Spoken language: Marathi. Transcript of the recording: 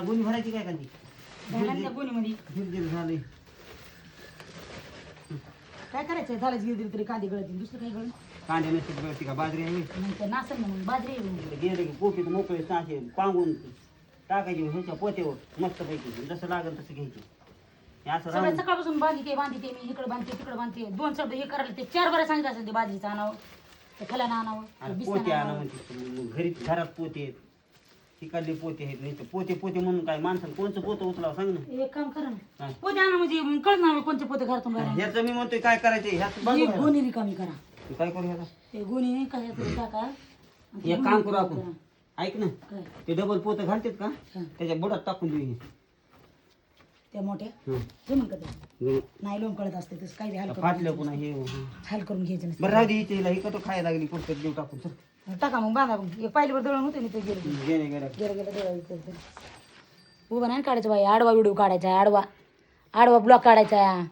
गुणी भरायची काय कांदी घालायला गोणीमध्ये झिरझिर झाले. काय करायचं झालं गिरदिर तरी कांदे गळतील दुसरं काय गळून कांदे नसते गळती का बाजरी आहे नंतर नासल म्हणून बाजरी येऊन गेले की कोपीत मोकळे साचे पांगून टाकायचे ह्याच्या पोत्यावर मस्त पैकी जसं लागेल तसं घ्यायचे. हे असं सगळं राहून सकाळपासून बांधते मी इकडे बांधते तिकडे बांधते 2 शब्द हे करायला ते 4 बरं सांगितलं असेल ते बाजरीचं आणावं ते खल्यानं आणावं आणि बिस्तानं पोते आणा आणावं. म्हणजे घरी घरात पोते आहेत तिकडले पोते आहेत नाही तर पोते पोते म्हणून काय माणसानं कोणचं पोतं उचलावं सांग ना. एक काम करा ना काय? पोते आणा म्हणजे कळत ना कोणते पोते घरातून बाहेर आणा. ह्याचं मी म्हणतोय काय करायचं ह्याच बाजू एक गोणी रिकामी करा काय करू ह्याला ते गोणी काय तरी टाका आणि ते एक गोणी काम करू रिकामी आपण करा. ऐक ना काय ते डबल पोतं घालतात का हा. त्याच्या बुडात टाकून देऊ हे. त्या मोठ्या हं. जमून का ते हं. नाही लोम कळत असते तसं काही हाल फाटलं करून पुन्हा हे हाल करून घ्यायचं बरं राहू दे हिच्या हिला ही कतो खायला लागली कुठं देऊ टाकून चल. नसतं टाका मग बांधा मग एक पाहिल्यावर दळण होते ना ते गेलं गेले गेले गेलं गेलं दळायचं उभं नाही काढायचं बाई आडवा व्हिडिओ काढायचा आहे आडवा ब्लॉक काढायचा आहे